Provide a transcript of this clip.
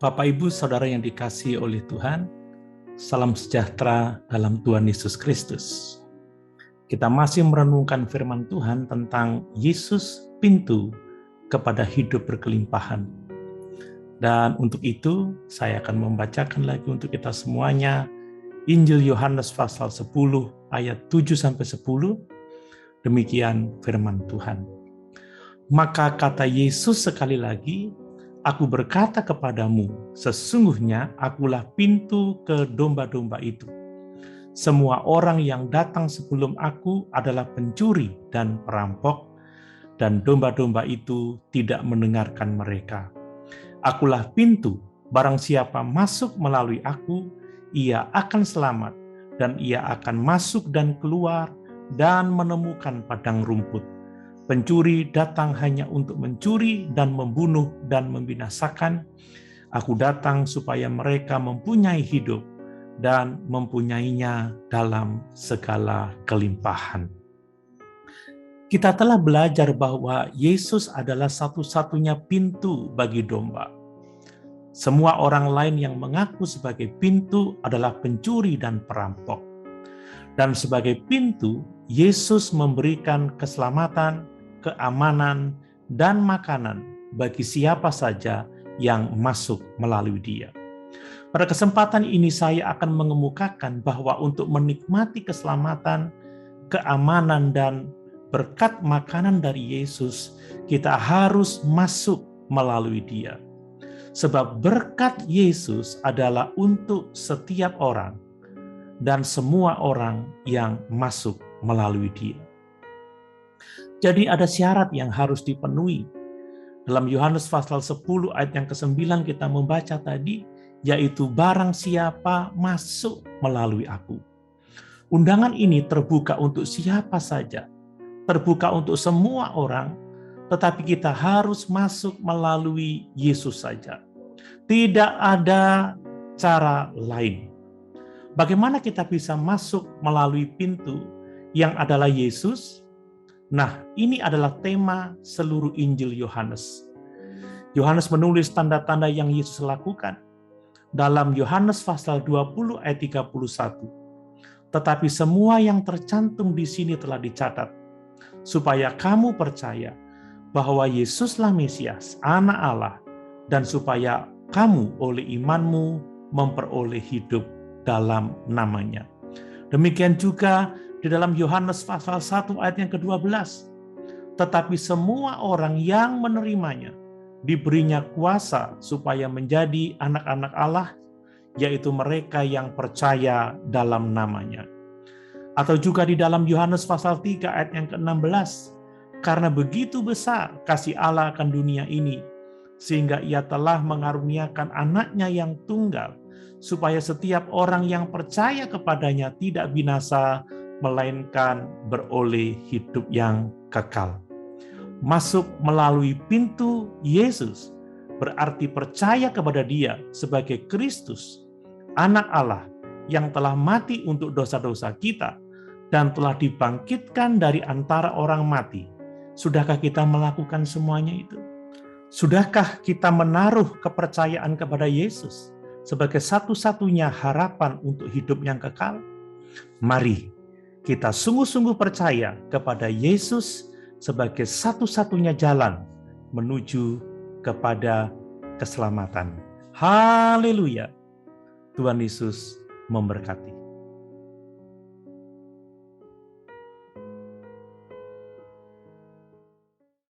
Bapak, Ibu, Saudara yang dikasihi oleh Tuhan, salam sejahtera dalam Tuhan Yesus Kristus. Kita masih merenungkan firman Tuhan tentang Yesus pintu kepada hidup berkelimpahan. Dan untuk itu, saya akan membacakan lagi untuk kita semuanya Injil Yohanes pasal 10 ayat 7-10. Demikian firman Tuhan. Maka kata Yesus sekali lagi, "Aku berkata kepadamu, sesungguhnya akulah pintu ke domba-domba itu. Semua orang yang datang sebelum aku adalah pencuri dan perampok, dan domba-domba itu tidak mendengarkan mereka. Akulah pintu, barang siapa masuk melalui aku, ia akan selamat, dan ia akan masuk dan keluar dan menemukan padang rumput. Pencuri datang hanya untuk mencuri dan membunuh dan membinasakan. Aku datang supaya mereka mempunyai hidup dan mempunyainya dalam segala kelimpahan." Kita telah belajar bahwa Yesus adalah satu-satunya pintu bagi domba. Semua orang lain yang mengaku sebagai pintu adalah pencuri dan perampok. Dan sebagai pintu, Yesus memberikan keselamatan, keamanan, dan makanan bagi siapa saja yang masuk melalui Dia. Pada kesempatan ini saya akan mengemukakan bahwa untuk menikmati keselamatan, keamanan, dan berkat makanan dari Yesus, kita harus masuk melalui Dia. Sebab berkat Yesus adalah untuk setiap orang dan semua orang yang masuk melalui Dia. Jadi ada syarat yang harus dipenuhi. Dalam Yohanes pasal 10 ayat yang ke-9 kita membaca tadi, yaitu barang siapa masuk melalui aku. Undangan ini terbuka untuk siapa saja, terbuka untuk semua orang, tetapi kita harus masuk melalui Yesus saja. Tidak ada cara lain. Bagaimana kita bisa masuk melalui pintu yang adalah Yesus? Nah, ini adalah tema seluruh Injil Yohanes. Yohanes menulis tanda-tanda yang Yesus lakukan. Dalam Yohanes pasal 20 ayat 31. Tetapi semua yang tercantum di sini telah dicatat, supaya kamu percaya bahwa Yesuslah Mesias, Anak Allah, dan supaya kamu oleh imanmu memperoleh hidup dalam namanya. Demikian juga di dalam Yohanes pasal 1 ayat yang ke-12. Tetapi semua orang yang menerimanya diberinya kuasa supaya menjadi anak-anak Allah, yaitu mereka yang percaya dalam namanya. Atau juga di dalam Yohanes pasal 3 ayat yang ke-16. Karena begitu besar kasih Allah akan dunia ini, sehingga Ia telah mengaruniakan anaknya yang tunggal, supaya setiap orang yang percaya kepadanya tidak binasa, melainkan beroleh hidup yang kekal. Masuk melalui pintu Yesus berarti percaya kepada Dia sebagai Kristus, Anak Allah yang telah mati untuk dosa-dosa kita dan telah dibangkitkan dari antara orang mati. Sudahkah kita melakukan semuanya itu? Sudahkah kita menaruh kepercayaan kepada Yesus sebagai satu-satunya harapan untuk hidup yang kekal? Mari kita sungguh-sungguh percaya kepada Yesus sebagai satu-satunya jalan menuju kepada keselamatan. Haleluya! Tuhan Yesus memberkati.